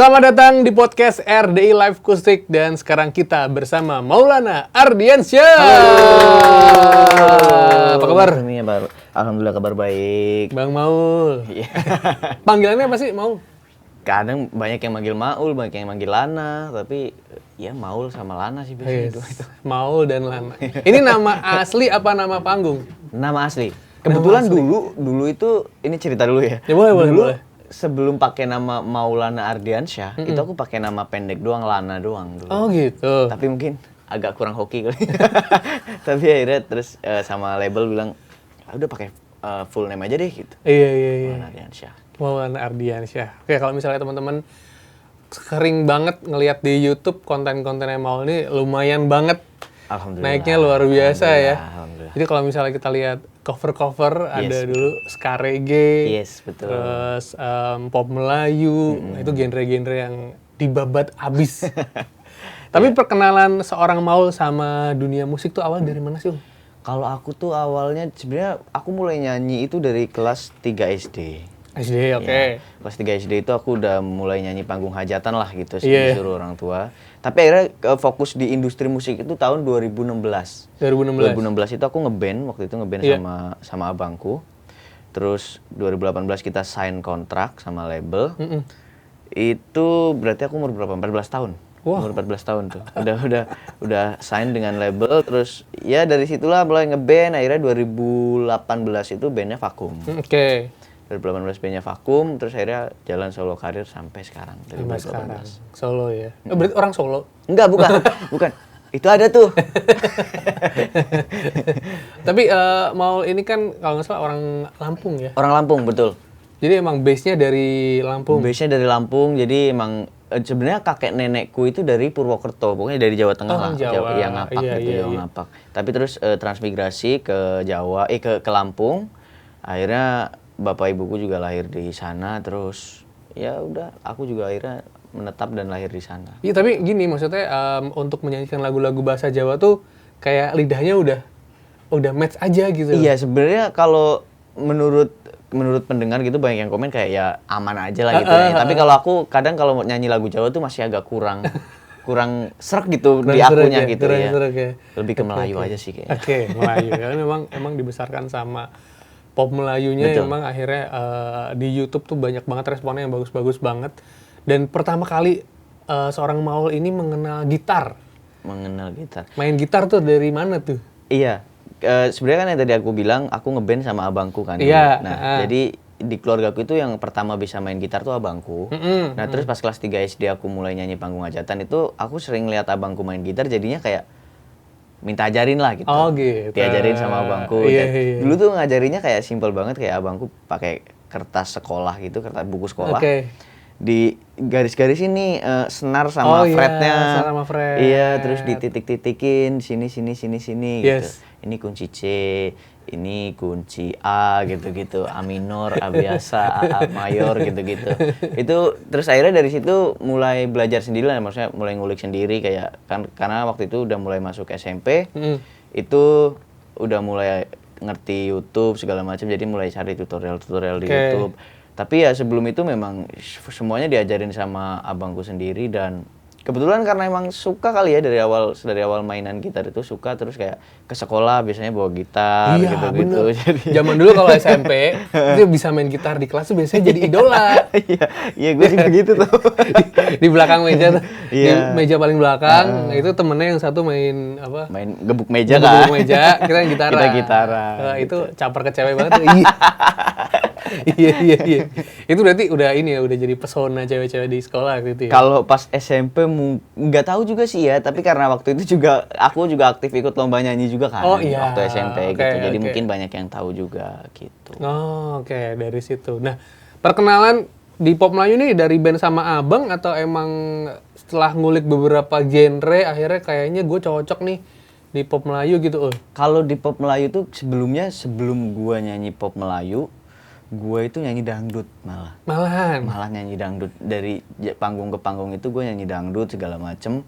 Selamat datang di podcast RDI Live Kustik dan sekarang kita bersama Maulana Ardiansyah. Apa kabar? Alhamdulillah kabar baik. Bang Maul. Panggilannya apa sih Maul? Kadang banyak yang manggil Maul, banyak yang manggil Lana, tapi ya Maul sama Lana sih biasanya itu. Maul dan Lana. Ini nama asli apa nama panggung? Nama asli. Kebetulan dulu itu ini cerita dulu ya. Ya boleh. Sebelum pakai nama Maulana Ardiansyah, itu aku pakai nama pendek doang, Lana doang dulu. Oh gitu. Tapi mungkin agak kurang hoki kali. Tapi akhirnya terus sama label bilang, udah pakai full name aja deh gitu. Iya. Maulana Ardiansyah. Maulana Ardiansyah. Oke, kalau misalnya teman-teman sering banget ngelihat di YouTube konten-kontennya Maul ini lumayan banget. Alhamdulillah. Naiknya luar biasa ya. Alhamdulillah. Jadi kalau misalnya kita lihat cover-cover ada dulu ska reggae, Yes, betul. terus pop Melayu, itu genre-genre yang dibabat abis. Tapi perkenalan seorang Maul sama dunia musik tuh awal dari mana sih? Kalau aku tuh awalnya sebenarnya aku mulai nyanyi itu dari kelas 3 SD. SD, oke. Kelas 3 SD itu aku udah mulai nyanyi panggung hajatan lah gitu, Iya. disuruh orang tua. Tapi akhirnya fokus di industri musik itu tahun 2016. 2016 itu aku ngeband, waktu itu ngeband sama abangku. Terus 2018 kita sign kontrak sama label. Itu berarti aku umur berapa? 14 tahun. Wah. Umur 14 tahun tuh. Udah sign dengan label, terus ya dari situlah mulai ngeband. Akhirnya 2018 itu bandnya Vakum. Oke. 2018 bandnya Vakum, terus akhirnya jalan solo karir sampai sekarang. Sampai sekarang. Solo ya. Berarti orang Solo? Enggak, bukan. Itu ada tuh. Tapi Maul ini kan kalau nggak salah orang Lampung ya? Orang Lampung, betul. Jadi emang base-nya dari Lampung? Base-nya dari Lampung, jadi emang sebenarnya kakek nenekku itu dari Purwokerto, pokoknya dari Jawa Tengah lah. Jawa. Yang Ngapak Jawa Ngapak. Tapi terus transmigrasi ke Jawa, ke Lampung. Akhirnya bapak ibuku juga lahir di sana, terus ya udah aku juga akhirnya menetap dan lahir di sana. Iya, tapi gini maksudnya untuk menyanyikan lagu-lagu bahasa Jawa tuh kayak lidahnya udah match aja gitu. Iya, sebenarnya kalau menurut pendengar gitu banyak yang komen kayak ya aman aja lah gitu ya. Tapi kalau aku kadang kalau nyanyi lagu Jawa tuh masih agak kurang serak gitu di akunya gitu ya. Lebih ke Melayu aja sih kayaknya. Oke, Melayu ya. Memang dibesarkan sama pop Melayunya. Betul. Emang akhirnya di YouTube tuh banyak banget responnya yang bagus-bagus banget. Dan pertama kali seorang Maul ini mengenal gitar. Main gitar tuh dari mana tuh? Iya, sebenarnya kan yang tadi aku bilang aku ngeband sama abangku kan. Iya. Nah, jadi di keluargaku itu yang pertama bisa main gitar tuh abangku. Nah, terus pas kelas 3 SD aku mulai nyanyi panggung hajatan itu aku sering lihat abangku main gitar, jadinya kayak minta ajarin lah gitu. Oh gitu. Diajarin sama abangku. Iya. Dulu tuh ngajarinnya kayak simpel banget, kayak abangku pakai kertas sekolah gitu, kertas buku sekolah. Oke. Di garis-garis ini senar sama fretnya. Senar sama fret. Iya, terus dititik-titikin sini gitu. Yes. Ini kunci C, ini kunci A gitu-gitu, A minor, A biasa, A mayor gitu-gitu. Itu terus akhirnya dari situ mulai belajar sendiri lah, maksudnya mulai ngulik sendiri kayak kan karena waktu itu udah mulai masuk SMP. Itu udah mulai ngerti YouTube segala macam, jadi mulai cari tutorial di YouTube. Tapi ya sebelum itu memang semuanya diajarin sama abangku sendiri, dan kebetulan karena emang suka kali ya dari awal mainan gitar itu suka, terus kayak ke sekolah biasanya bawa gitar gitu-gitu. Jadi zaman dulu kalau SMP itu bisa main gitar di kelas tuh biasanya jadi idola. Iya gue juga gitu tuh. Di belakang meja tuh. Di meja paling belakang itu temennya yang satu main apa? Main gebuk meja kan. Gebuk meja, kita yang gitaran. Kita gitaran. Itu caper ke cewek banget tuh. Iya. Itu berarti udah jadi pesona cewek-cewek di sekolah gitu ya. Kalau pas SMP nggak tahu juga sih ya, tapi karena waktu itu aku juga aktif ikut lomba nyanyi juga kan. Oh, iya. Waktu SMP gitu. Jadi mungkin banyak yang tahu juga gitu. Oh, oke. Dari situ. Nah, perkenalan di pop Melayu nih dari band sama abang atau emang setelah ngulik beberapa genre akhirnya kayaknya gue cocok nih di pop Melayu gitu. Kalau di pop Melayu tuh sebelum gua nyanyi pop Melayu, gue itu nyanyi dangdut malah nyanyi dangdut. Dari panggung ke panggung itu gue nyanyi dangdut segala macem.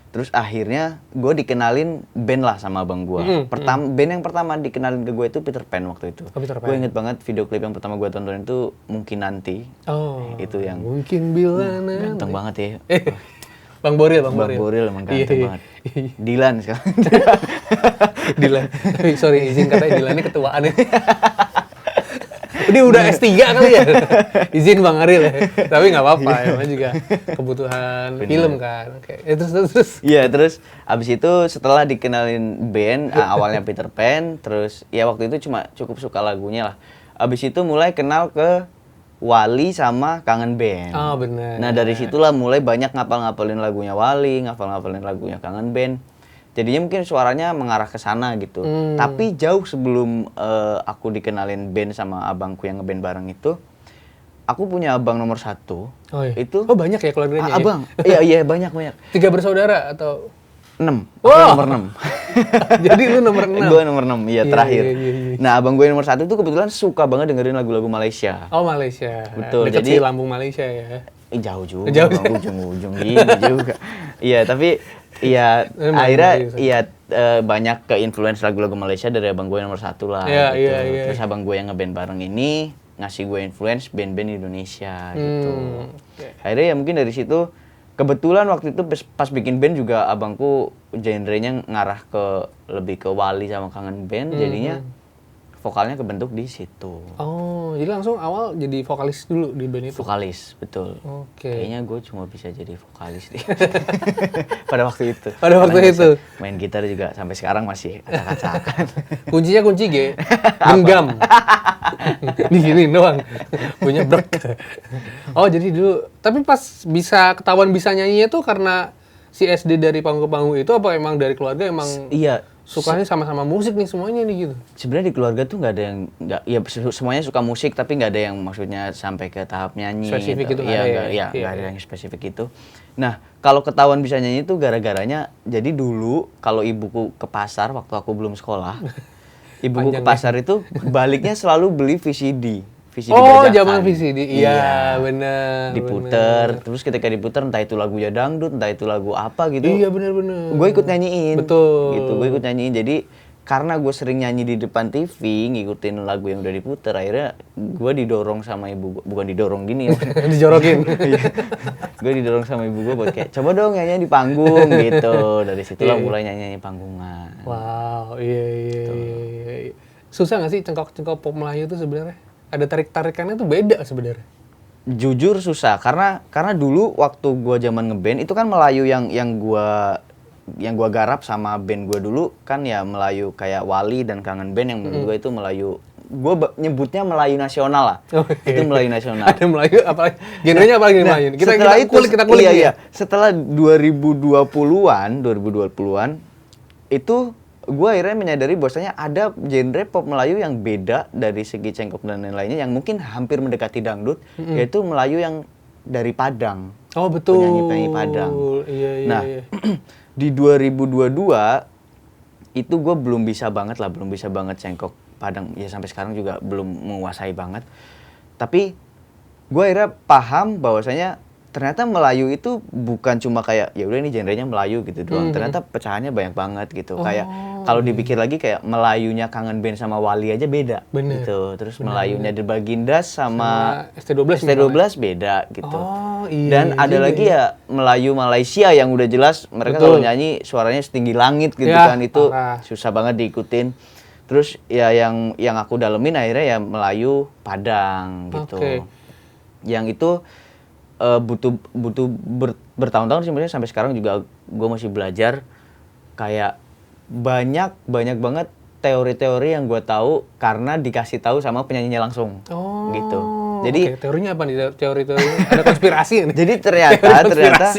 Terus akhirnya gue dikenalin band lah sama abang gue. Band yang pertama dikenalin ke gue itu Peter Pan waktu itu. Oh, Peter Pan. Gue inget banget video klip yang pertama gue tonton itu Mungkin Nanti. Oh. Itu yang mungkin bila ganteng banget ya. Bang Boril. Bang Boril emang ganteng banget. Dilan sekarang. Dilan. Sorry, izin katanya Dilan ini ketuaan ya. Dia udah S3 kali ya. Izin Bang Aril ya. Tapi nggak apa-apa, emang juga kebutuhan film kan. Oke. Terus. Iya, terus abis itu setelah dikenalin band, awalnya Peter Pan, terus ya waktu itu cuma cukup suka lagunya lah. Abis itu mulai kenal ke Wali sama Kangen Band. Oh, benar. Nah, dari situlah mulai banyak ngapal-ngapalin lagunya Wali, ngapal-ngapalin lagunya Kangen Band. Jadinya mungkin suaranya mengarah ke sana gitu. Tapi jauh sebelum aku dikenalin band sama abangku yang ngeband bareng itu, aku punya abang nomor 1. Oh, iya. Itu Banyak ya keluarganya. abang. Iya, banyak. 3 bersaudara atau 6. Wow. Aku nomor 6. Jadi lu nomor 6. Gue nomor 6, iya terakhir. Iya. Nah, abang gue nomor 1 tuh kebetulan suka banget dengerin lagu-lagu Malaysia. Oh, Malaysia. Betul, Deket jadi sih lambung Malaysia ya. Jauh juga, Jauh. ujung-ujung gini juga. Iya, tapi iya Emang akhirnya serius. iya banyak ke influence lagu-lagu Malaysia dari abang gue nomor 1 lah Iya, gitu. iya. Terus abang gue yang ngeband bareng ini ngasih gue influence band-band Indonesia gitu. Oke. Akhirnya ya mungkin dari situ kebetulan waktu itu pas bikin band juga abangku genrenya ngarah ke lebih ke Wali sama Kangen Band, jadinya vokalnya kebentuk di situ. Oh, jadi langsung awal jadi vokalis dulu di band itu. Vokalis, betul. Oke. Kayaknya gue cuma bisa jadi vokalis deh. Pada waktu itu. Pada waktu Karena itu. main gitar juga sampai sekarang masih acak-acakan. Kuncinya kunci G. Genggam. Di sini doang. Punya brek. Oh, jadi dulu. Tapi pas bisa ketahuan bisa nyanyinya tuh karena si SD dari panggung ke panggung itu apa emang dari keluarga emang Iya. sukanya sama-sama musik nih semuanya nih gitu? Sebenarnya di keluarga tuh nggak ada yang ya semuanya suka musik tapi nggak ada yang maksudnya sampai ke tahap nyanyi. Spesifik gitu Iya, nggak ada ya? nggak ada yang spesifik itu. Nah, kalau ketahuan bisa nyanyi itu gara-garanya jadi dulu kalau ibuku ke pasar waktu aku belum sekolah, ibuku ke pasar itu baliknya selalu beli VCD. VCD Oh, bajakan. zaman VCD. Iya, benar. Diputer, terus ketika diputer entah itu lagunya dangdut, entah itu lagu apa gitu. Iya, benar. Gue ikut nyanyiin. Betul. Gitu, gue ikut nyanyiin. Jadi karena gue sering nyanyi di depan TV, ngikutin lagu yang udah diputer, akhirnya gue didorong sama ibu gue, bukan didorong gini ya. Dijorokin. Gue didorong sama ibu gue buat kayak, coba dong nyanyi di panggung gitu. Dari situlah mulai nyanyi panggungan. Wow, iya. Susah nggak sih cengkok-cengkok pop Melayu itu sebenarnya? Ada tarik-tarikannya tuh beda sebenarnya. Jujur susah karena dulu waktu gua zaman ngeband itu kan Melayu yang gua garap sama band gua dulu kan ya Melayu kayak Wali dan Kangen Band yang menurut gua itu Melayu nyebutnya Melayu nasional lah. Okay. Itu Melayu nasional. Ada Melayu apa genrenya apa lagi Melayu? Kita kulik iya. Setelah 2020-an itu gue akhirnya menyadari bahwasanya ada genre pop Melayu yang beda dari segi cengkok dan lain-lainnya yang mungkin hampir mendekati dangdut, yaitu Melayu yang dari Padang. Oh, betul. Penyanyi-penyanyi Padang. Iya. Nah, di 2022 itu gue belum bisa banget cengkok Padang. Ya sampai sekarang juga belum menguasai banget. Tapi gue akhirnya paham bahwasanya ternyata Melayu itu bukan cuma kayak ya udah ini genrenya Melayu gitu doang. Ternyata pecahannya banyak banget gitu. Kayak kalau dipikir lagi kayak Melayunya Kangen Band sama Wali aja beda. Bener. Gitu. Terus Melayunya The Bagindas sama ST12 beda gitu. Oh, iya. Dan ada lagi ya Melayu Malaysia yang udah jelas mereka kalau nyanyi suaranya setinggi langit gitu ya, kan, itu parah. susah banget diikutin. Terus ya yang aku dalemin akhirnya ya Melayu Padang gitu. Oke. Yang itu butuh bertahun-tahun sebenarnya, sampai sekarang juga gue masih belajar. Kayak banyak banget teori-teori yang gue tahu karena dikasih tahu sama penyanyinya langsung. Oh, gitu. Jadi teorinya apa nih? Teori-teori ada konspirasi nih. jadi ternyata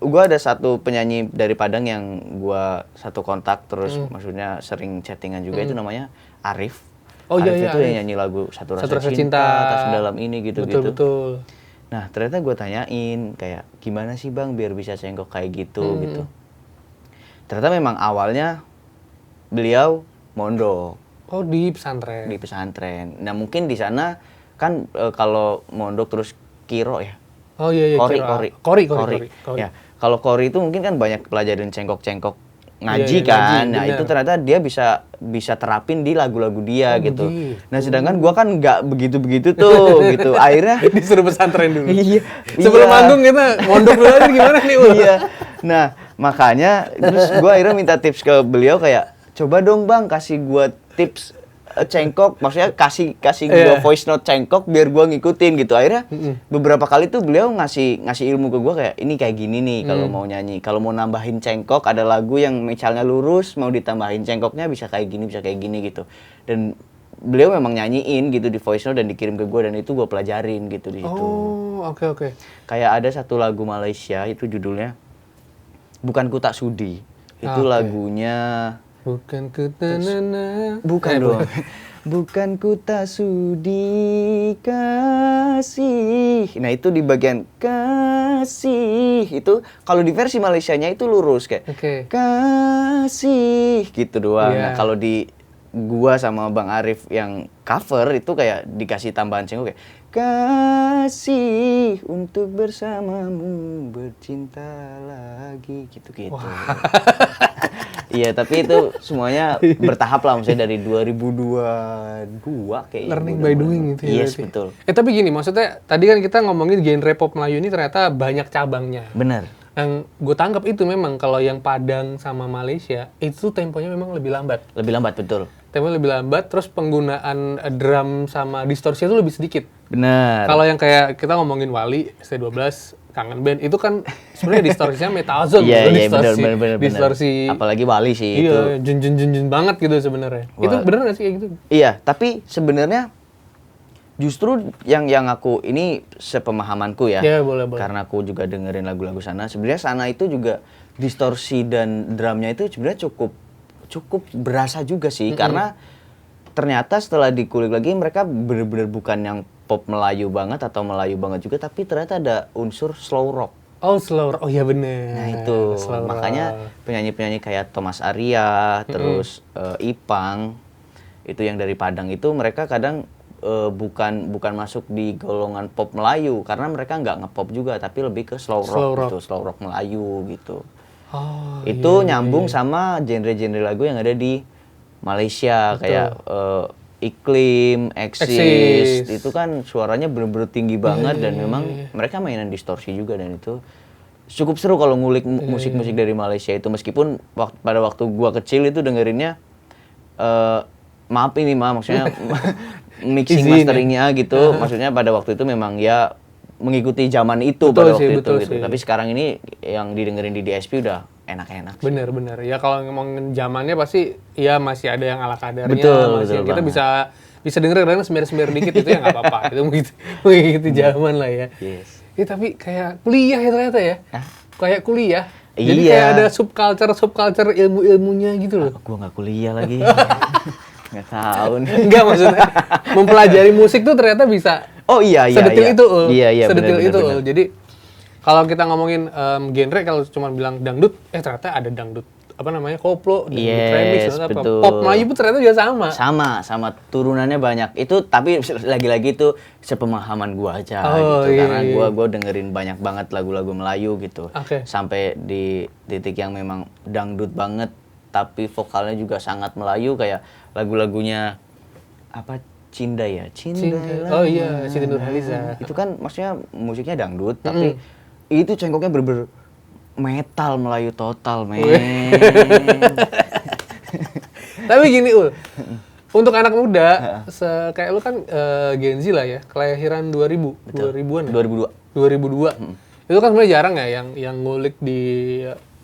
gue ada satu penyanyi dari Padang yang gue satu kontak terus, maksudnya sering chattingan juga, itu namanya Arif. Oh, Arif iya, itu Arif. yang nyanyi lagu Satu Rasa Rasa Cinta, Cinta, Tas Mendalam Ini gitu-gitu. Betul. Nah, ternyata gue tanyain kayak gimana sih Bang biar bisa cengkok kayak gitu gitu. Ternyata memang awalnya beliau mondok Oh, di pesantren. di pesantren. Nah, mungkin di sana kan kalau mondok terus kiro ya. Oh iya, Kori. Kori. Ya, Kalau Cory itu mungkin kan banyak pelajarin cengkok-cengkok ngaji Iya, kan. ngaji, Nah, bener. itu ternyata dia bisa terapin di lagu-lagu dia gitu. begitu. Nah, sedangkan gua kan nggak begitu-begitu tuh gitu. Akhirnya Disuruh pesantren dulu. iya. Sebelum iya. manggung kita mondok dulu aja gimana nih Ul? Iya. Nah, makanya terus gua akhirnya minta tips ke beliau kayak, "Coba dong, Bang, kasih gua tips cengkok." Maksudnya kasih gua Iya. voice note cengkok biar gua ngikutin gitu. Akhirnya beberapa kali tuh beliau ngasih ilmu ke gua kayak, "Ini kayak gini nih kalau mau nyanyi. Kalau mau nambahin cengkok ada lagu yang misalnya lurus mau ditambahin cengkoknya bisa kayak gini gitu." Dan beliau memang nyanyiin gitu di voice note dan dikirim ke gua dan itu gua pelajarin gitu di situ. Oh, oke. Kayak ada satu lagu Malaysia itu judulnya Bukan Ku Tak Sudi. Itu Oke. lagunya Bukan ku tanana. bukan dong. Bukan ku tak sudi kasih. Nah, itu di bagian kasih itu kalau di versi Malaysianya itu lurus kayak Oke. kasih gitu doang. Iya. Nah, kalau di gua sama Bang Arif yang cover itu kayak dikasih tambahan cengkok kayak kasih untuk bersamamu bercinta lagi gitu-gitu. Iya, tapi itu semuanya bertahap lah, maksudnya dari 2022 kayaknya. Learning gua by udah doing mulai. gitu ya. Yes, berarti. betul. Tapi gini, maksudnya tadi kan kita ngomongin genre pop Melayu ini ternyata banyak cabangnya. Bener. Yang gue tangkap itu memang kalau yang Padang sama Malaysia itu temponya memang lebih lambat. Lebih lambat, betul. Temponya lebih lambat, terus penggunaan drum sama distorsi itu lebih sedikit. Bener. Kalau yang kayak kita ngomongin Wali, ST12, Kangen Band, itu kan sebenarnya distorsinya metalzone. Iya, gitu, iya, bener. distorsi. Apalagi Wali sih itu. Iya, jun banget gitu sebenarnya. Itu Wah. bener nggak sih kayak gitu? Iya, tapi sebenarnya justru yang aku ini sepemahamanku ya. Iya, boleh. Karena aku juga dengerin lagu-lagu sana. Sebenarnya sana itu juga distorsi dan drumnya itu sebenarnya cukup berasa juga sih. Karena ternyata setelah dikulik lagi mereka bener-bener bukan yang pop Melayu banget atau Melayu banget juga, tapi ternyata ada unsur slow rock. Oh, slow rock. Oh iya bener. Nah itu Slow rock. makanya penyanyi-penyanyi kayak Thomas Arya, terus Ipang, itu yang dari Padang itu mereka kadang bukan masuk di golongan pop Melayu karena mereka nggak ngepop juga, tapi lebih ke slow rock gitu, slow rock Melayu gitu. Oh, Itu iya, nyambung sama genre-genre lagu yang ada di Malaysia. Betul. Kayak Iklim, Exist, itu kan suaranya bener-bener tinggi banget dan memang mereka mainan distorsi juga dan itu cukup seru kalau ngulik musik-musik dari Malaysia itu, meskipun pada waktu gua kecil itu dengerinnya maaf ini maksudnya mixing Izin, masteringnya gitu, maksudnya pada waktu itu memang ya mengikuti zaman itu pada waktu itu gitu. Tapi sekarang ini yang didengerin di DSP udah enak-enak. Bener. Ya kalau ngomongin zamannya pasti ya masih ada yang ala kadarnya. Betul kita banget. bisa denger kadang semir dikit itu ya nggak apa-apa. Itu mengikuti zaman lah ya. Yes. Ya, tapi kayak kuliah ya ternyata ya. Kayak kuliah. Jadi Iya. kayak ada subculture ilmu-ilmunya gitu loh. Gua nggak kuliah lagi. Nggak tahu nih. Enggak maksudnya mempelajari musik tuh ternyata bisa Oh iya. sedetil itu, Ul. Iya, sedetil bener, itu, bener. Ul. Jadi kalau kita ngomongin genre, kalau cuma bilang dangdut, ternyata ada dangdut apa namanya koplo, dangdut remix, Yes, atau apa. betul. Pop Melayu pun ternyata juga sama. Sama turunannya banyak. Itu tapi lagi-lagi itu sepemahaman gua aja Oh, gitu. iya, Karena iya. gua dengerin banyak banget lagu-lagu Melayu gitu. Oke. Sampai di titik yang memang dangdut banget tapi vokalnya juga sangat Melayu, kayak lagu-lagunya apa Cinda ya? Cinda. Oh iya, Siti Nurhaliza. Itu kan maksudnya musiknya dangdut tapi itu cengkoknya bener-bener metal Melayu total, men. Tapi gini, Ul. Untuk anak muda, kayak lu kan Gen Z lah ya, kelahiran 2000, 2000-an ya? 2002. 2002. Itu kan sebenarnya jarang ya yang ngulik di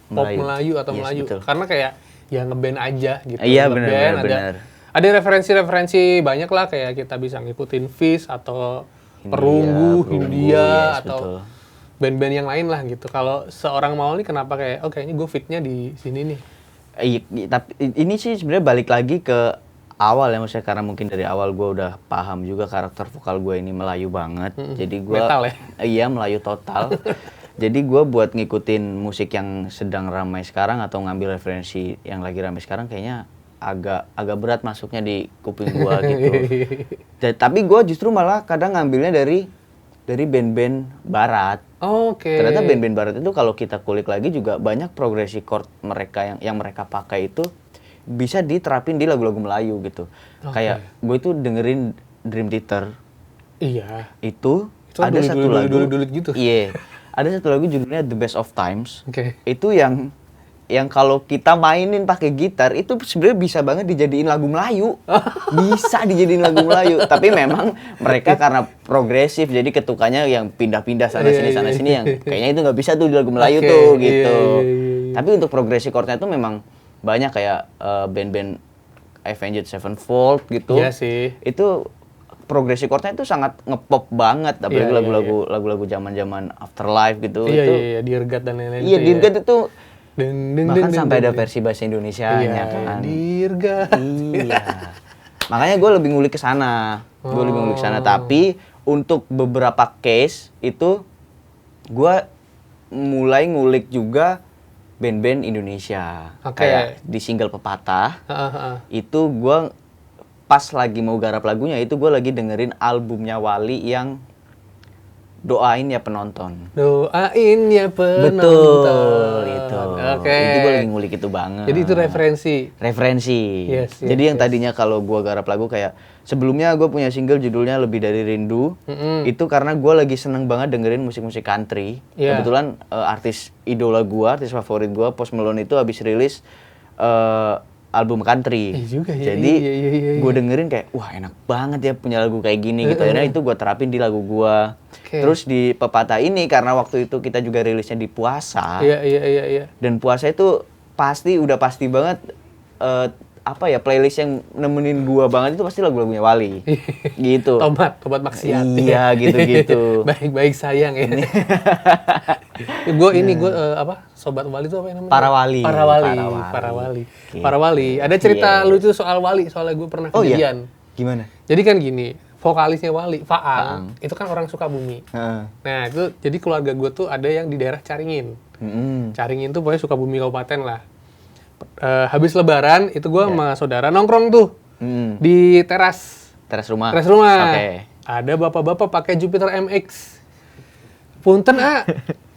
pop Melayu. Melayu atau Yes, Melayu. betul. Karena kayak ya ngeband aja gitu. Iya, Ngeband, benar. Ada referensi-referensi banyak lah, kayak kita bisa ngikutin Fish atau Perunggu, Hindia, yes, atau betul. band-band yang lain lah gitu. Kalau seorang Maul nih kenapa kayak, oh kayaknya gue fitnya di sini nih. Tapi ini sih sebenarnya balik lagi ke awal ya, maksudnya karena mungkin dari awal gue udah paham juga karakter vokal gue ini Melayu banget. Jadi gue Metal ya? Iya, Melayu total. Jadi gue buat ngikutin musik yang sedang ramai sekarang atau ngambil referensi yang lagi ramai sekarang kayaknya agak berat masuknya di kuping gue gitu. Tapi gue justru malah kadang ngambilnya dari dari band-band barat. Oke. Ternyata band-band barat itu kalau kita kulik lagi juga banyak progresi chord mereka yang mereka pakai itu bisa diterapin di lagu-lagu Melayu gitu. Kayak gue itu dengerin Dream Theater. Iya. Itu Kan ada satu lagu. Dulu gitu. Iya. Ada satu lagu judulnya The Best of Times. Oke. Itu yang kalau kita mainin pakai gitar itu sebenarnya bisa banget dijadiin lagu Melayu. Bisa dijadiin lagu Melayu, tapi memang mereka karena progresif jadi ketukannya yang pindah-pindah sana sini yang kayaknya itu nggak bisa tuh di lagu Melayu tuh gitu. Tapi untuk progresi chordnya itu memang banyak kayak band-band Avenged Sevenfold gitu. Iya sih. Itu progresi chordnya itu sangat ngepop banget, apalagi lagu-lagu zaman-zaman Afterlife gitu. Iya, Dirgat dan lain-lain. Iya, Dirgat itu Deng, bahkan sampai ada versi bahasa Indonesianya kan. Dirgat. Iya. Makanya gue lebih ngulik ke sana. Tapi untuk beberapa case itu gue mulai ngulik juga band-band Indonesia. Kayak di single Pepatah. Itu gue pas lagi mau garap lagunya itu gue lagi dengerin albumnya Wali yang Doain Ya Penonton. Doain ya penonton. Betul, itu. Oke. Itu gue lagi ngulik itu banget. Jadi itu referensi. Yes, Jadi yang tadinya kalau gue garap lagu kayak sebelumnya gue punya single judulnya Lebih Dari Rindu. Itu karena gue lagi seneng banget dengerin musik-musik country. Kebetulan artis idola gue, artis favorit gue, Post Malone itu habis rilis album country. Jadi gue dengerin kayak wah enak banget ya punya lagu kayak gini gitu. Akhirnya itu gue terapin di lagu gue. Terus di Pepatah ini karena waktu itu kita juga rilisnya di puasa. Iya. Dan puasa itu udah pasti banget playlist yang nemenin gua banget itu pasti lagu-lagunya Wali. Gitu. Tobat maksiat. Iya, gitu-gitu. Baik sayang ya. Gue Sobat Wali itu apa namanya? Para Wali. Gitu. Para Wali. Ada cerita lucu soal Wali, soalnya gue pernah kejadian. Gimana? Jadi kan gini, vokalisnya Wali, Faang, itu kan orang Sukabumi. Nah, itu jadi keluarga gue tuh ada yang di daerah Caringin. Caringin tuh pokoknya Sukabumi Kabupaten lah. Habis Lebaran itu gue sama saudara nongkrong tuh di teras rumah. Okay. Ada bapak-bapak pakai Jupiter MX. Punten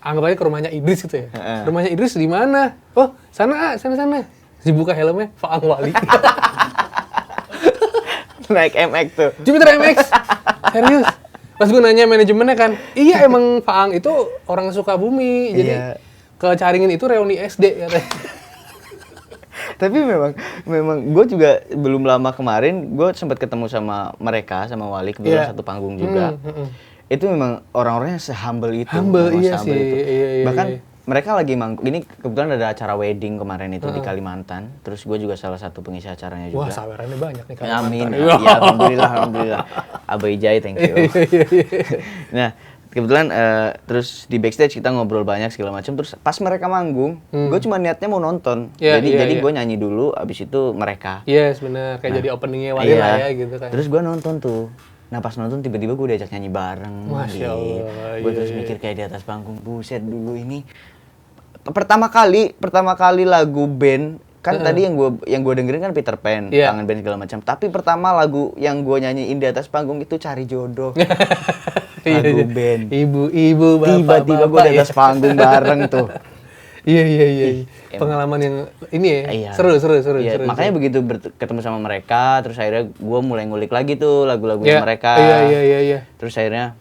anggap aja ke rumahnya Idris gitu ya. Rumahnya Idris di mana? Oh, sana sana. Dibuka helmnya, Faang Wali. Naik MX tuh. Jupiter MX. Serius. Pas gue nanya manajemennya kan, iya emang Faang itu orang Sukabumi. Jadi ke Caringin itu reuni SD katanya. Tapi memang gue juga belum lama kemarin gue sempat ketemu sama mereka, sama Wali, kebetulan satu panggung juga. Itu memang orang-orangnya se-humble itu. Iya sih. Iya, bahkan mereka lagi manggung. Ini kebetulan ada acara wedding kemarin itu di Kalimantan. Terus gue juga salah satu pengisi acaranya juga. Wah, sawerannya banyak nih Kalimantan. Amin. Ya, alhamdulillah. Abai Jai, thank you. Nah, kebetulan terus di backstage kita ngobrol banyak segala macam. Terus pas mereka manggung, gue cuma niatnya mau nonton. Jadi gue nyanyi dulu, abis itu mereka. Yes, benar. Kayak jadi openingnya Wali lah ya gitu kan. Terus gue nonton tuh. Nah pas nonton tiba-tiba gue diajak nyanyi bareng. Masya Allah. Gue terus mikir kayak di atas panggung, buset dulu ini. Pertama kali lagu band kan tadi yang gue dengerin kan Peter Pan, Kangen Band segala macam. Tapi pertama lagu yang gue nyanyiin di atas panggung itu Cari Jodoh. Lagu band. Ibu-ibu, bapak-bapak. Tiba-tiba gue di atas panggung bareng tuh. Iya. Pengalaman yang ini ya, seru. Makanya begitu ketemu sama mereka, terus akhirnya gue mulai ngulik lagi tuh lagu-lagunya mereka. Iya. Terus akhirnya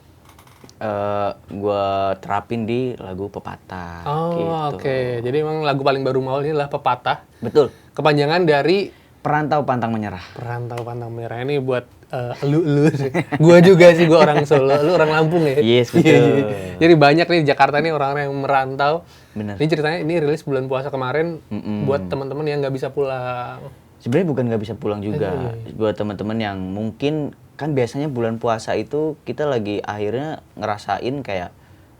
gue terapin di lagu Pepatah. Oh, oke. Jadi emang lagu paling baru Maul ini adalah Pepatah. Betul. Kepanjangan dari Perantau Pantang Menyerah. Perantau Pantang Menyerah ini buat lu sih. Gua juga sih, gua orang Solo, lu orang Lampung ya. Yes, betul. Jadi banyak nih di Jakarta nih orang-orang yang merantau. Bener. Ini ceritanya ini rilis bulan puasa kemarin buat teman-teman yang nggak bisa pulang. Sebenarnya bukan nggak bisa pulang juga. Buat teman-teman yang mungkin kan biasanya bulan puasa itu kita lagi akhirnya ngerasain kayak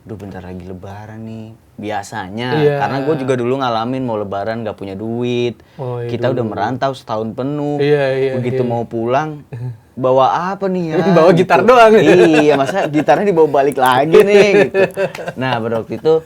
duh bentar lagi lebaran nih. Biasanya, karena gue juga dulu ngalamin mau lebaran gak punya duit. Kita udah merantau setahun penuh. Begitu mau pulang, bawa apa nih ya? Bawa gitar doang. Iya, masa gitarnya dibawa balik lagi nih gitu. Nah, pada waktu itu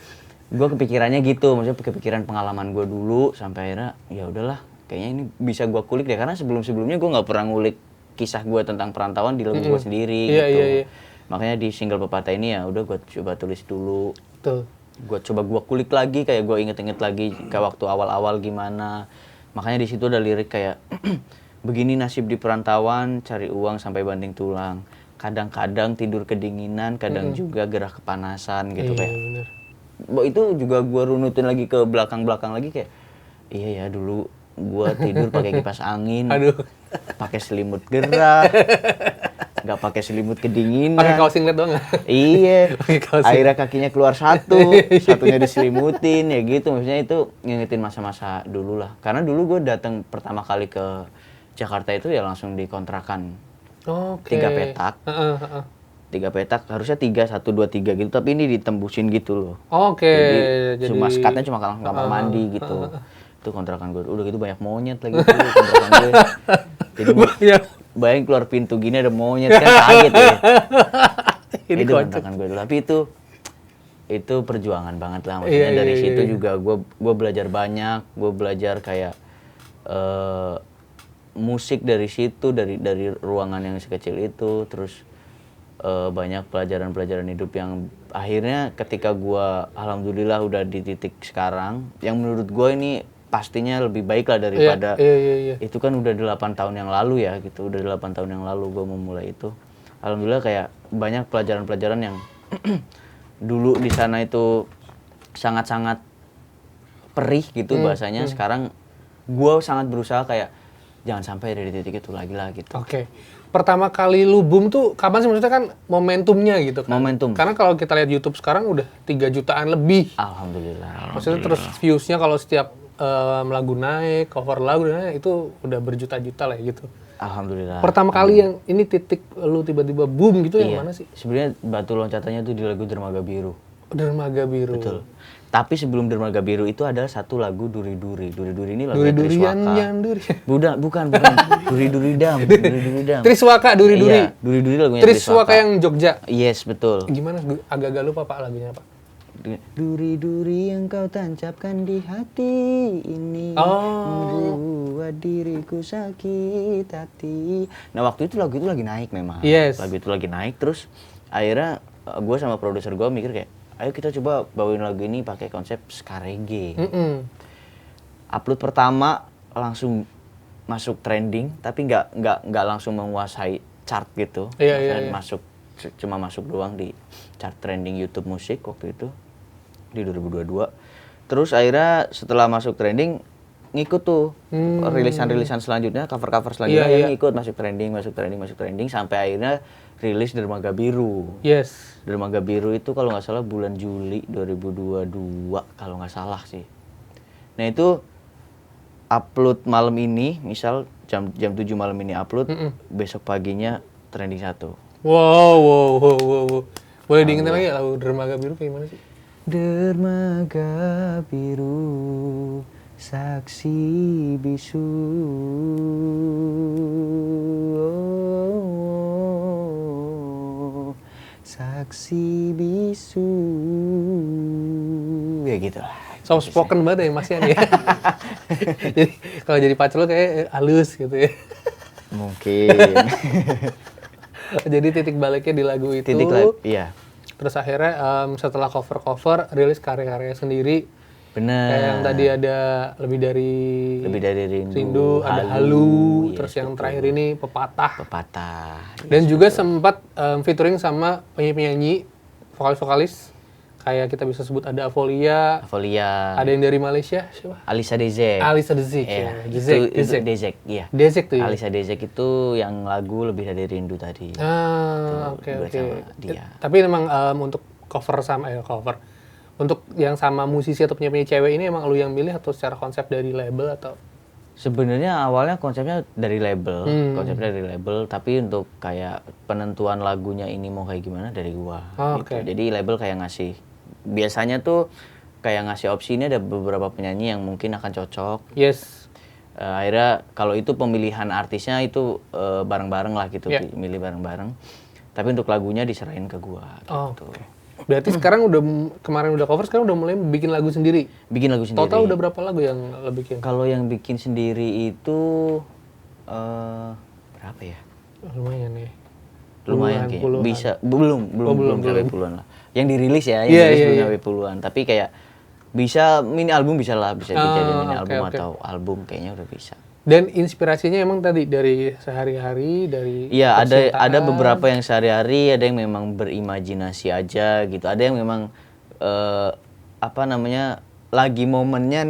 gue kepikirannya gitu, maksudnya kepikiran pengalaman gue dulu sampai akhirnya ya udahlah, kayaknya ini bisa gue kulik deh karena sebelum-sebelumnya gue nggak pernah ngulik kisah gue tentang perantauan di lagu gue sendiri gitu. Makanya di single Pepatah ini ya udah gue coba tulis dulu. Tuh. Gue kulik lagi, kayak gue inget-inget lagi kayak waktu awal-awal gimana. Makanya di situ ada lirik kayak begini nasib di perantauan, cari uang sampai banting tulang. Kadang-kadang tidur kedinginan, kadang juga gerah kepanasan gitu Iya, kayak. bener. Itu juga gue runutin lagi ke belakang-belakang lagi kayak iya ya dulu gue tidur pakai kipas angin, Aduh. pakai selimut gerah, nggak pakai selimut kedinginan. Pakai kaos singlet doang nggak? Iya, Pakai kaos akhirnya kakinya keluar satunya diselimutin ya gitu. Maksudnya itu ngingetin masa-masa dulu lah. Karena dulu gue datang pertama kali ke Jakarta itu ya langsung dikontrakan Oke. 3 petak. Heeh, heeh. 3 petak, harusnya 3, 1, 2, 3 gitu. Tapi ini ditembusin gitu loh. Oke. Jadi cuma sekatnya cuma kamar mandi gitu. Itu kontrakan gue. Udah gitu banyak monyet lagi tuh kontrakan gue. Jadi Iya. bayangin keluar pintu gini ada monyet kan kaget ya. Ini Itu kocak. kontrakan gue dulu. Tapi itu perjuangan banget lah. Maksudnya Iya, dari iya, situ iya. juga gue belajar banyak. Gue belajar kayak musik dari situ, dari ruangan yang sekecil itu. Terus banyak pelajaran-pelajaran hidup yang akhirnya ketika gue alhamdulillah udah di titik sekarang. Yang menurut gue ini pastinya lebih baik lah daripada Iya. itu kan udah 8 tahun yang lalu ya gitu. Udah 8 tahun yang lalu gue memulai itu. Alhamdulillah kayak banyak pelajaran-pelajaran yang dulu di sana itu sangat-sangat perih gitu bahasanya. Sekarang gue sangat berusaha kayak jangan sampai dari titik itu lagi lah gitu. Oke. Pertama kali lu boom tuh kapan sih, maksudnya kan momentumnya gitu kan? Momentum. Karena kalau kita lihat YouTube sekarang udah 3 jutaan lebih. Alhamdulillah. Maksudnya terus views-nya kalau setiap lagu naik, cover lagu naik, itu udah berjuta-juta lah gitu. Alhamdulillah. Pertama kali yang ini titik lu tiba-tiba boom gitu yang mana sih? Sebenarnya batu loncatannya tuh di lagu Dermaga Biru. Dermaga Biru. Betul. Tapi sebelum Dermaga Biru itu ada satu lagu Duri-Duri. Duri-Duri ini lagu Duri-durian Triswaka. yang duri. Bukan. Duri-Duri-dam. Duri-Duri-dam. Triswaka, Duri-duri. Iya, Duri-Duri lagunya Triswaka yang Jogja. Yes, betul. Gimana? Agak-agak lupa Pak lagunya Pak. Duri-duri yang kau tancapkan di hati ini membuat diriku sakit hati. Nah waktu itu lagu itu lagi naik memang. Yes. Lagu itu lagi naik terus akhirnya gue sama produser gue mikir kayak ayo kita coba bawain lagu ini pakai konsep ska reggae. Upload pertama langsung masuk trending tapi nggak langsung menguasai chart gitu. Iya. Cuma masuk doang di chart trending YouTube musik waktu itu di 2022. Terus akhirnya setelah masuk trending ngikut tuh rilisan-rilisan selanjutnya, cover-cover selanjutnya Iya. ngikut masuk trending sampai akhirnya rilis Dermaga Biru. Yes. Dermaga Biru itu kalau nggak salah bulan Juli 2022 kalau nggak salah sih. Nah itu upload malam ini, misal jam 7 malam ini upload, besok paginya trending 1. Wow. Boleh diingetin lagi lagu Dermaga Biru kayak gimana sih? Dermaga biru, saksi bisu, saksi bisu, ya gitu lah. Soft spoken banget ya Mas Yan ya. Jadi kalau jadi pacar lo kayak halus gitu ya. Mungkin. Jadi titik baliknya di lagu itu. Iya. Terus akhirnya setelah cover-cover rilis karya-karya sendiri. Bener. Kayak yang tadi ada lebih dari Rindu, ada Halu, yes, terus yang betul. terakhir ini Pepatah. Dan Yes, juga sempat featuring sama penyanyi-penyanyi vokalis-vokalis kayak kita bisa sebut ada Avolia, ada yang dari Malaysia siapa? Alisa Dezek. Alisa Dezek. Iya, Ya. itu Dezek, iya. Dezek tuh ya. Alisa Dezek itu yang lagu Lebih Dari Rindu tadi. Oke. duet sama dia. Tapi memang untuk cover sama cover. Untuk yang sama musisi atau penyanyi cewek ini emang lu yang milih atau secara konsep dari label atau? Sebenarnya awalnya konsepnya dari label, tapi untuk kayak penentuan lagunya ini mau kayak gimana dari gua. Oke. Gitu. Jadi label kayak ngasih, biasanya tuh kayak ngasih opsi ini ada beberapa penyanyi yang mungkin akan cocok. Yes. Akhirnya kalau itu pemilihan artisnya itu bareng-bareng lah gitu, Yeah. milih bareng-bareng. Tapi untuk lagunya diserahin ke gua. Gitu. Oke. Berarti sekarang kemarin udah cover, sekarang udah mulai bikin lagu sendiri. Bikin lagu sendiri. Total udah berapa lagu yang lo bikin? Kalau yang bikin sendiri itu berapa ya? Lumayan ya. lumayan kayaknya. Puluhan. Bisa belum sampai puluhan lah. Yang dirilis ya, yang Iya, dirilis iya, belum iya. sampai puluhan. Tapi kayak bisa mini album bisa lah, bisa dijadiin mini oke, album oke. atau album kayaknya udah bisa. Dan inspirasinya emang tadi dari sehari-hari, dari Iya, ada percintaan. beberapa yang sehari-hari, ada yang memang berimajinasi aja gitu. Ada yang memang apa namanya? Lagi momennya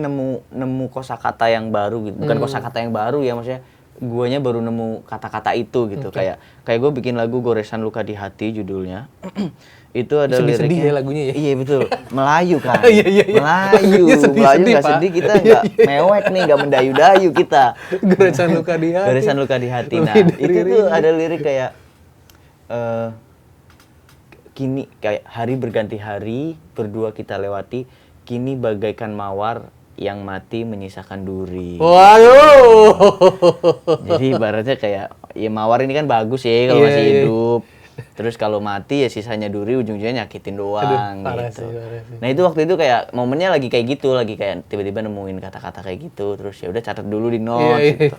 nemu kosakata yang baru gitu. Bukan kosakata yang baru ya, maksudnya guanya baru nemu kata-kata itu gitu. Kayak gue bikin lagu Goresan Luka di Hati judulnya. Itu ada Sedih-sedih liriknya. ya lagunya ya? Iya betul, Melayu kan. Iya, iya, iya. Melayu, Lagunya sedih-sedih, Melayu nggak Pak. sedih, kita nggak mewek nih, nggak mendayu-dayu kita. Goresan luka di hati. Goresan Luka di Hati. Nah, Lebih dari itu tuh rindu. ada lirik kayak kini kayak hari berganti hari, berdua kita lewati, kini bagaikan mawar yang mati menyisakan duri. Waduh. Jadi ibaratnya kayak ya mawar ini kan bagus ya kalau Iya, masih iya. hidup. Terus kalau mati ya sisanya duri, ujung-ujungnya nyakitin doang parah gitu. sih, parah sih. Nah itu waktu itu kayak momennya lagi kayak gitu, lagi kayak tiba-tiba nemuin kata-kata kayak gitu, terus ya udah catat dulu di notes Iya, iya. gitu.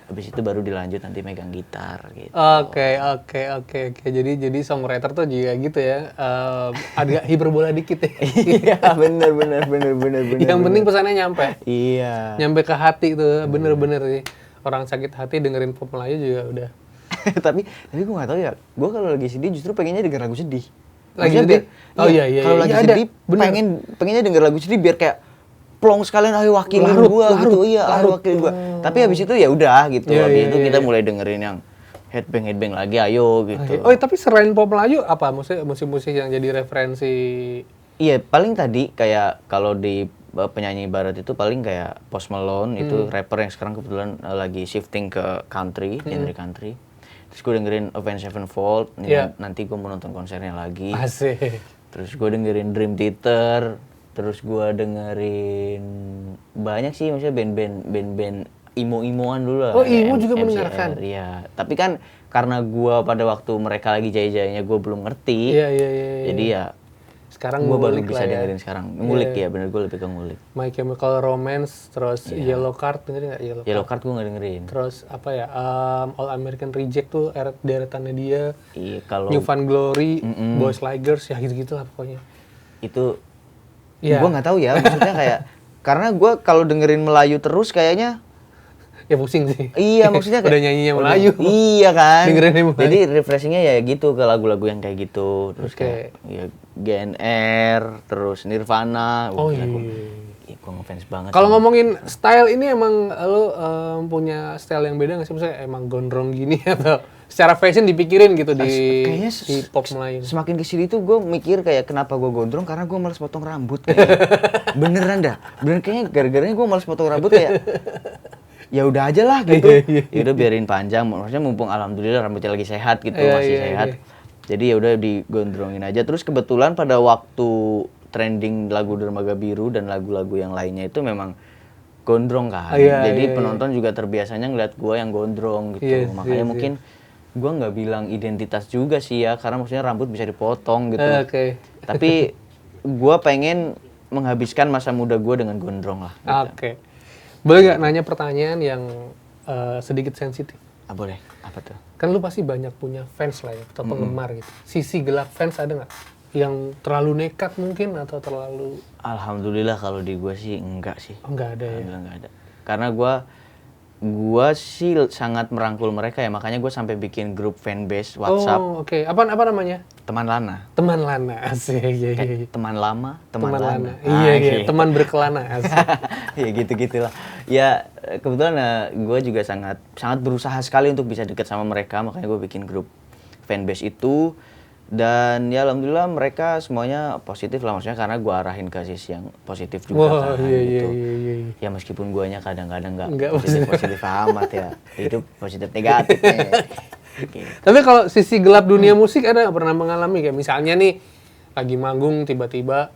Habis itu baru dilanjut nanti megang gitar gitu. Oke. Jadi songwriter tuh juga gitu ya. Agak hiperbola dikit ya. Iya, bener. Yang penting pesannya nyampe. Iya. Nyampe ke hati tuh, bener-bener sih. Orang sakit hati dengerin pop Melayu juga udah. tapi gue nggak tahu ya. Gue kalau lagi sedih justru pengennya denger lagu sedih. Lagi Maksudnya sedih? biar- Oh, iya. Kalau lagi Iya, ada. sedih, Bener. pengennya denger lagu sedih biar kayak plong sekalian ayo wakilin gua gitu. Iya, ayo wakilin gua. Tapi habis itu ya udah gitu. Iya, Habis iya, itu iya, kita mulai dengerin yang headbang lagi ayo gitu. Oh, tapi selain pop Melayu apa musik-musik yang jadi referensi? Iya, paling tadi kayak kalau di penyanyi barat itu paling kayak Post Malone itu rapper yang sekarang kebetulan lagi shifting ke country, genre country. Terus gue dengerin Avenged Sevenfold, Iya. nanti gue mau nonton konsernya lagi. Asik. Terus gue dengerin Dream Theater, terus gue dengerin banyak sih maksudnya band-band imo-imoan dulu lah. Oh, kayak imo juga MCR, mendengarkan? Iya, tapi kan karena gue pada waktu mereka lagi jaya-jayanya gue belum ngerti. Iya. Jadi ya Sekarang gue baru ngulik bisa lah ya. dengerin sekarang. Ngulik ya, bener gue lebih ke ngulik. My Chemical Romance, terus Yellow Card, dengerin nggak Yellow Card? Yellow Card gue gak dengerin. Terus apa ya, All American Reject tuh deretannya dia, Iya, kalau New Found Glory, Boys Like Girls, ya gitu-gitu lah pokoknya. itu Iya. gue nggak tahu ya, maksudnya kayak karena gue kalau dengerin Melayu terus kayaknya Ya pusing sih. iya maksudnya Udah nyanyinya Melayu. Iya kan. Dengerinnya Melayu. Jadi refreshingnya ya gitu ke lagu-lagu yang kayak gitu. Terus Oke. kayak ya GNR, terus Nirvana. Oh gila, iya. Gue ngefans banget. Kalau sama- ngomongin style ini emang lo punya style yang beda nggak sih? Maksudnya emang gondrong gini atau secara fashion dipikirin gitu kayaknya di pop Melayu? semakin kesini tuh gue mikir kayak kenapa gue gondrong karena gue males potong rambut kayaknya. Beneran dah. Bener kayaknya gara-garanya gue males potong rambut kayak ya udah aja lah gitu. Ya udah biarin panjang. Maksudnya mumpung alhamdulillah rambutnya lagi sehat gitu, Iya, masih iya, sehat. iya. Jadi ya udah digondrongin aja. Terus kebetulan pada waktu trending lagu Dermaga Biru dan lagu-lagu yang lainnya itu memang gondrong kan. Iya, Jadi iya, penonton juga terbiasanya ngeliat gue yang gondrong gitu. Yes, Makanya yes, mungkin gue nggak bilang identitas juga sih ya, karena maksudnya rambut bisa dipotong gitu. Oke. Tapi gue pengen menghabiskan masa muda gue dengan gondrong lah. Oke. Boleh nggak nanya pertanyaan yang sedikit sensitif? Ah, boleh, apa tuh? Kan lu pasti banyak punya fans lah ya, atau penggemar gitu. Sisi gelap fans ada nggak? Yang terlalu nekat mungkin atau terlalu... Alhamdulillah kalau di gue sih enggak sih. Oh, nggak ada ya? Alhamdulillah enggak ada. Karena gue sih sangat merangkul mereka ya, makanya gue sampai bikin grup fanbase WhatsApp Oh, oke. Apa namanya? teman lana. Teman Lana. Asik. Iya, iya, iya. Teman lama, teman, Teman lana. Lana. Iya, iya. Teman berkelana. Asik. Ya gitu-gitulah. Ya kebetulan gue juga sangat berusaha sekali untuk bisa dekat sama mereka, makanya gue bikin grup fanbase itu. Dan ya alhamdulillah mereka semuanya positif lah, maksudnya karena gue arahin ke sisi yang positif juga Wah, kan iya, gitu. iya. Ya meskipun guanya kadang-kadang Nggak nggak positif amat ya, hidup positif negatif. Gitu. Tapi kalau sisi gelap dunia musik ada nggak pernah mengalami kayak misalnya nih lagi manggung tiba-tiba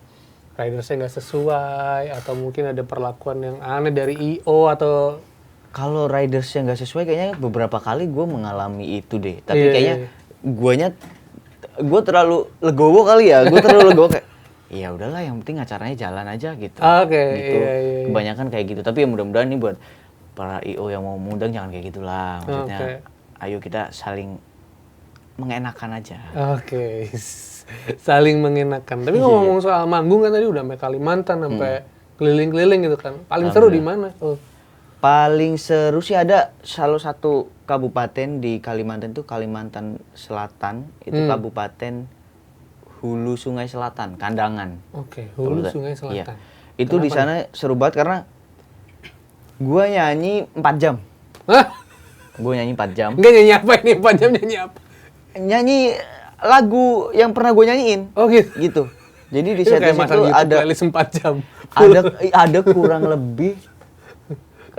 ridersnya nggak sesuai atau mungkin ada perlakuan yang aneh dari IO atau Kalau riders yang nggak sesuai kayaknya beberapa kali gue mengalami itu deh. Tapi Iya, kayaknya iya. gue terlalu legowo kali ya. Gue terlalu legowo kayak ya udahlah yang penting acaranya jalan aja gitu. Oke, Gitu. iya, iya. Kebanyakan kayak gitu. Tapi ya mudah-mudahan nih buat para IO yang mau mengundang jangan kayak gitulah. Maksudnya Oke. ayo kita saling mengenakan aja. Oke. Saling mengenakan. Tapi ngomong soal manggung kan tadi udah sampai Kalimantan sampai keliling-keliling gitu kan. Paling seru di mana? Paling seru sih ada salah satu kabupaten di Kalimantan itu Kalimantan Selatan, itu kabupaten Hulu Sungai Selatan, Kandangan. Oke, Hulu Sungai Selatan. Iya. Itu di sana seru banget karena gua nyanyi 4 jam. Hah? Gua nyanyi 4 jam. Enggak nyanyi apa ini? 4 jam nyanyi apa? Nyanyi lagu yang pernah gue nyanyiin. Oh gitu. Gitu. Jadi di Itu kayak setlist masang itu YouTube ada playlist 4 jam. ada kurang lebih.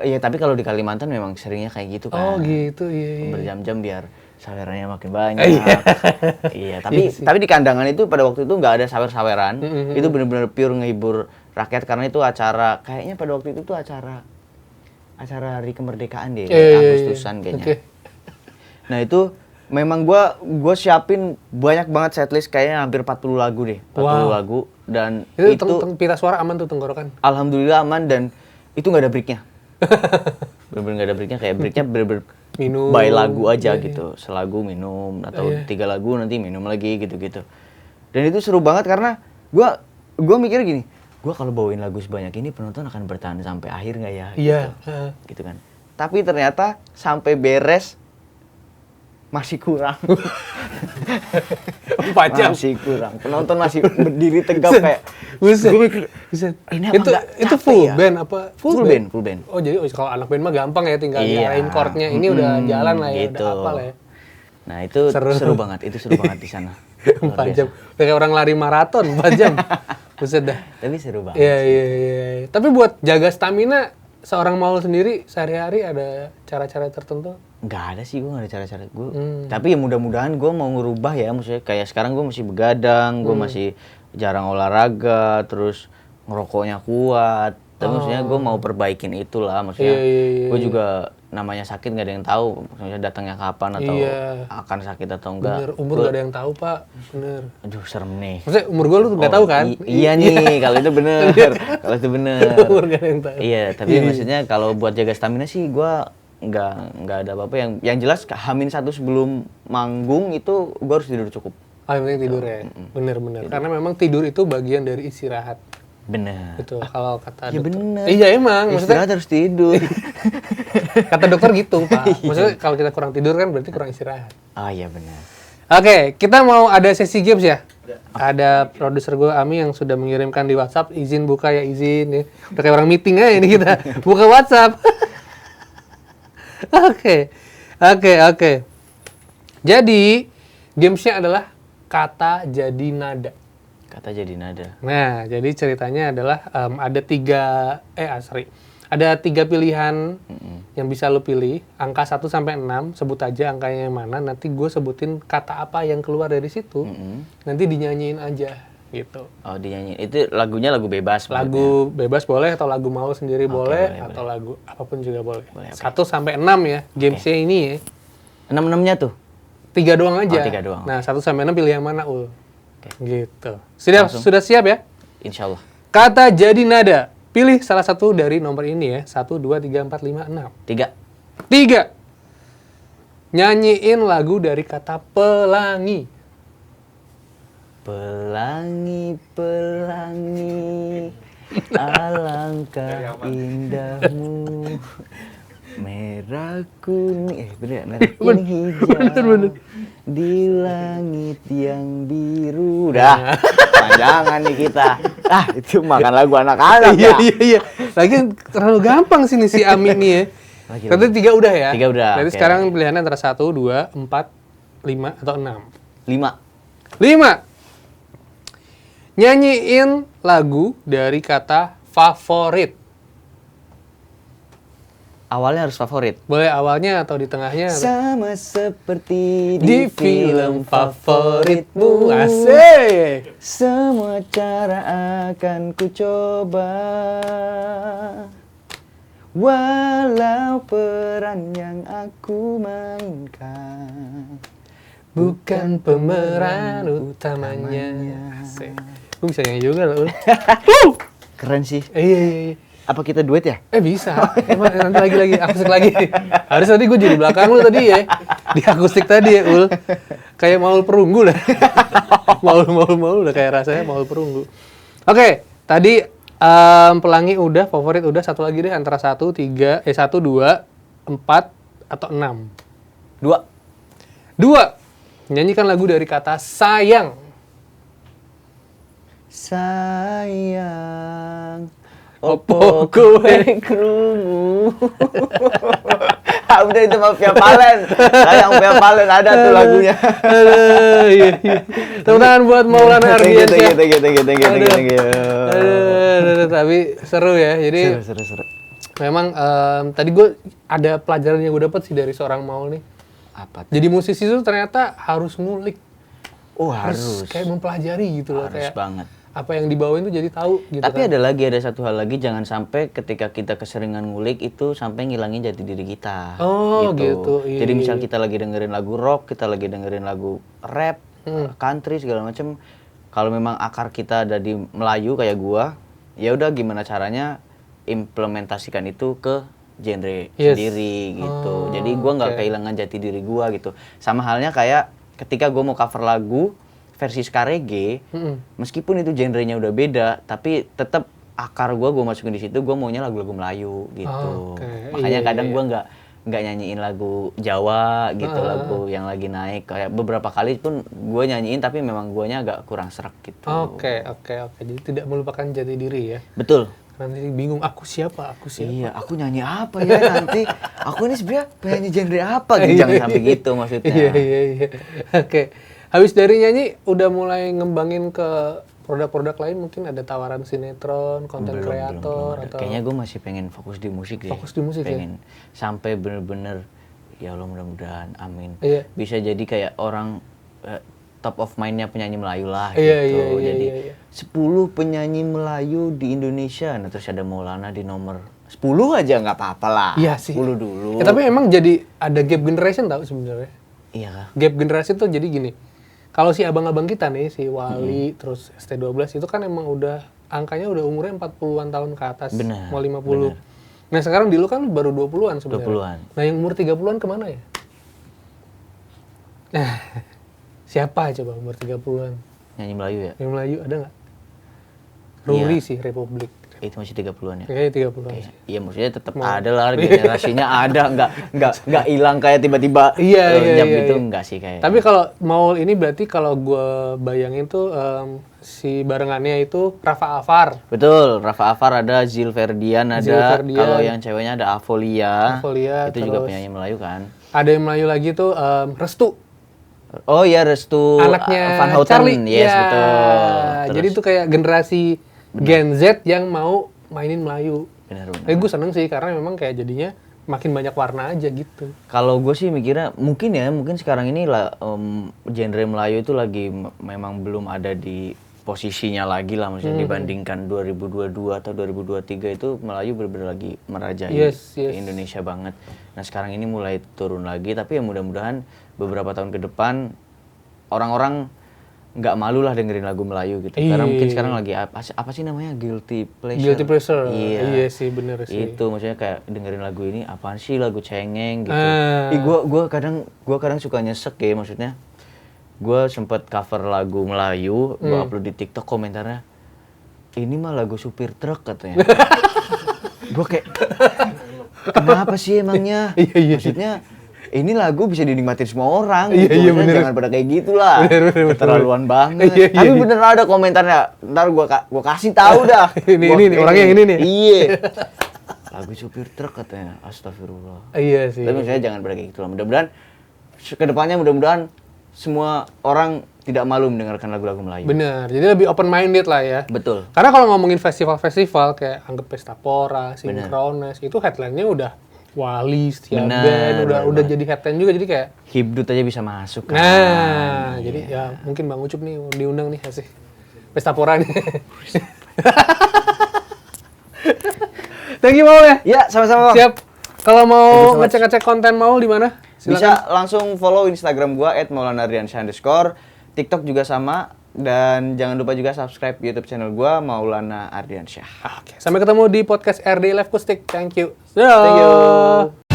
Ya tapi kalau di Kalimantan memang seringnya kayak gitu Oh kan. gitu, iya. Berjam-jam biar sawerannya makin banyak. Iya, tapi di Kandangan itu pada waktu itu nggak ada sawer-saweran. Itu benar-benar pure ngehibur rakyat karena itu acara kayaknya pada waktu itu tuh acara hari kemerdekaan deh, Agustusan kayaknya. Okay. Nah, itu memang gua siapin banyak banget setlist kayaknya hampir 40 lagu deh. 40 lagu dan itu pita suara aman tuh tenggorokan. Alhamdulillah aman dan itu nggak ada breaknya. Bener-bener nggak ada breaknya, kayak breaknya bener-bener minum by lagu aja gitu, selagu minum atau 3 lagu nanti minum lagi gitu-gitu. Dan itu seru banget karena gua mikir gini, gua kalau bawain lagu sebanyak ini penonton akan bertahan sampai akhir nggak ya? Iya. Gitu kan. Tapi ternyata sampai beres masih kurang. 4 jam. Masih kurang. Penonton masih berdiri tegap kayak. Buset. Gue mikir, ini apa itu full band apa? Full band. Oh jadi kalau anak band mah gampang ya tinggal Iya. diarahin chordnya. Ini udah jalan lah ya, gitu. udah apa lah ya. Nah itu seru banget, di sana. 4 jam. Kayak orang lari maraton 4 jam. Buset dah. Tapi seru banget. Iya. Tapi buat jaga stamina seorang Maul sendiri sehari-hari ada cara-cara tertentu? Nggak ada sih, gue nggak ada cara-cara gue. Tapi ya mudah-mudahan gue mau ngerubah ya, maksudnya kayak sekarang gue masih begadang, gue masih jarang olahraga, terus ngerokoknya kuat. Tapi maksudnya gue mau perbaikin itulah, maksudnya gue juga namanya sakit nggak ada yang tahu, maksudnya datangnya kapan atau akan sakit atau enggak. Bener, umur nggak ada yang tahu Pak, bener. Aduh serem nih. Maksudnya umur gue lu nggak tahu kan? Iya nih, kalau itu bener, kalau itu bener. Umur nggak ada yang tahu. Iya, tapi maksudnya kalau buat jaga stamina sih gue nggak ada apa-apa. Yang jelas H-1 sebelum manggung itu gue harus tidur cukup. Yang penting tidur ya, bener. Karena memang tidur itu bagian dari istirahat. Bener. Betul, kalau kata Iya dokter. bener. Iya emang, maksudnya Istirahat harus tidur. kata dokter gitu Pak. Maksudnya kalau kita kurang tidur kan berarti kurang istirahat. Oh iya benar. Oke, kita mau ada sesi games ya. Ada produser gue Ami yang sudah mengirimkan di WhatsApp, izin buka ya izin ya. Udah kayak orang meeting aja ini kita buka WhatsApp. Oke. Jadi gamesnya adalah kata jadi nada. Kata jadi nada. Nah, jadi ceritanya adalah ada 3 pilihan yang bisa lo pilih, angka 1 sampai 6, sebut aja angkanya yang mana, nanti gue sebutin kata apa yang keluar dari situ, nanti dinyanyiin aja, gitu. Oh, dinyanyiin. Itu lagunya lagu bebas maksudnya? Lagu bebas boleh, atau lagu mau sendiri boleh, atau lagu apapun juga boleh. 1 sampai 6 ya, gamesnya ini ya. 6-6-nya tuh? 3 doang aja. Oh, 3 doang. Nah, 1 sampai 6 pilih yang mana, Ul? Gitu. Sudah siap ya? Insya Allah. Kata jadi nada. Pilih salah satu dari nomor ini ya. 1, 2, 3, 4, 5, 6. 3. Nyanyiin lagu dari kata pelangi. Pelangi, pelangi, alangkah indahmu. Merah kuning, merah kuning hijau. Di langit yang biru. Udah, panjangan nih kita. Itu makan lagu anak-anak ya. Iya. Lagi terlalu gampang sih nih si Ami nih ya. Berarti 3 udah ya? 3 udah. Berarti sekarang pilihannya antara 1, 2, 4, 5, atau 6. 5. 5. Nyanyiin lagu dari kata favorit. Awalnya harus favorit. Boleh awalnya atau di tengahnya. Sama seperti Di film favoritmu. Asik. Semua cara akan ku coba. Walau peran yang aku mainkan bukan pemeran utamanya. Asik. Gue bisa nyanyi juga loh. Keren sih. Iya. Apa kita duet ya? Bisa. Nanti lagi. Asik lagi. Harus tadi gue jadi belakang lu tadi ya. di akustik tadi ya, Ul. Kayak Maul Perunggu lah. Maul udah kayak rasanya Maul Perunggu. Oke, tadi pelangi udah, favorit udah, satu lagi deh antara 1, 2, 4 atau 6. 2. Nyanyikan lagu dari kata sayang. Sayang, Opo kowe krungu. Udah itu mah Via Valen. Sayang Via Valen ada tuh lagunya. Aduh, iya. Tepuk tangan buat Maulana Ardiansyah. Thank you. Aduh, tapi seru ya. Jadi Seru. memang tadi gue ada pelajaran yang gue dapet sih dari seorang Maul nih. Apa? Jadi musisi itu ternyata harus ngulik, Oh, harus. kayak mempelajari gitu loh, Harus kayak banget. apa yang dibawain tuh jadi tahu gitu. Tapi kan. ada satu hal lagi, jangan sampai ketika kita keseringan ngulik itu sampai ngilangin jati diri kita. Oh, gitu. Iya, Jadi misal iya. kita lagi dengerin lagu rock, kita lagi dengerin lagu rap, country segala macem. Kalau memang akar kita ada di Melayu kayak gua, ya udah gimana caranya implementasikan itu ke genre sendiri gitu. Jadi gua nggak kehilangan jati diri gua gitu. Sama halnya kayak ketika gua mau cover lagu versi ska reggae, meskipun itu genrenya udah beda, tapi tetap akar gue masukin di situ, gue maunya lagu-lagu Melayu gitu. Makanya kadang gue nggak nyanyiin lagu Jawa gitu, lagu yang lagi naik. Kayak beberapa kali pun gue nyanyiin, tapi memang guanya agak kurang serak gitu. Oke. Jadi tidak melupakan jati diri ya. Betul. Nanti bingung aku siapa. Iya, aku nyanyi apa ya nanti? Aku ini sebenarnya penyanyi genre apa? Gitu. Jangan sampai gitu maksudnya. Iya. Oke. Habis dari nyanyi, udah mulai ngembangin ke produk-produk lain, mungkin ada tawaran sinetron, konten kreator, atau... Kayaknya gue masih pengen fokus di musik deh. Fokus di musik pengen. Sampai bener-bener, ya Allah mudah-mudahan, amin. Iya. Bisa jadi kayak orang top of mind-nya penyanyi Melayu lah Iya, gitu. iya. Jadi 10 penyanyi Melayu di Indonesia, nah terus ada Maulana di nomor 10 aja nggak apa-apa lah. Iya sih. 10 dulu. Ya, tapi emang jadi ada gap generation tau sebenarnya. Iya kah? Gap generasi tuh jadi gini. Kalau si abang-abang kita nih, si Wali, terus ST12 itu kan emang udah angkanya udah umurnya 40-an tahun ke atas. Benar, mau 50. Nah, sekarang di lu kan baru 20-an sebenarnya. 20-an. Nah, yang umur 30-an kemana ya? Siapa coba umur 30-an? Nyanyi Melayu ya? Yang Melayu ada nggak? Ruri sih, Republik. Itu masih 30-an ya? Kayaknya 30-an sih. Iya maksudnya tetap ada lah, generasinya ada, nggak hilang kayak tiba-tiba Iya. gitu, nggak sih kayak. Tapi kalau Maul ini berarti kalau gue bayangin tuh si barengannya itu Rafa Afar. Betul, Rafa Afar ada, Zil Ferdian ada, kalau yang ceweknya ada Avolia, itu juga penyanyi Melayu kan. Ada yang Melayu lagi tuh Restu. Oh iya, Restu Anaknya Van Houten, Charlie. yes Ya. betul. Jadi itu kayak generasi Gen Z yang mau mainin Melayu. Benar. Gue seneng sih karena memang kayak jadinya makin banyak warna aja gitu. Kalau gue sih mikirnya mungkin sekarang ini lah genre Melayu itu lagi memang belum ada di posisinya lagi lah, maksudnya dibandingkan 2022 atau 2023 itu Melayu benar-benar lagi merajai Indonesia banget. Nah sekarang ini mulai turun lagi, tapi ya mudah-mudahan beberapa tahun ke depan orang-orang nggak malu lah dengerin lagu Melayu gitu. Karena mungkin sekarang lagi apa sih namanya, guilty pleasure. Guilty pleasure. Iya Sih bener sih. Itu maksudnya kayak dengerin lagu ini apaan sih, lagu cengeng gitu. Gua kadang suka nyesek ya, maksudnya gue sempet cover lagu Melayu, gue upload di TikTok, komentarnya ini mah lagu supir truk katanya. Gue kayak kenapa sih emangnya? Maksudnya ini lagu bisa dinikmatin semua orang gitu. Jangan pada kayak gitulah. Keterlaluan banget. Tapi bener ada komentarnya. Ntar gua kasih tahu dah. ini orangnya yang ini nih. Iya. Lagu supir truk katanya. Astagfirullah. Iya sih. Tapi maksudnya jangan pada kayak gitulah. Mudah-mudahan kedepannya semua orang tidak malu mendengarkan lagu-lagu Melayu. Bener. Jadi lebih open minded lah ya. Betul. Karena kalau ngomongin festival-festival kayak anggap Pesta Pora, Synchronize, itu headline-nya udah Wali, Setiap Band, udah jadi headline juga, jadi kayak Hibdut aja bisa masuk kan. Nah, jadi ya mungkin Bang Ucup nih diundang nih kasih Pesta Pora nih. Thank you Maul ya. Ya, sama-sama. Siap. Kalau mau ngecek-ngecek konten Maul di mana? Bisa langsung follow Instagram gua @maulanardiansyah_, TikTok juga sama, dan jangan lupa juga subscribe YouTube channel gua Maulana Ardiansyah. Oke, sampai ketemu di podcast RD Live Kustik. Thank you. Thank you.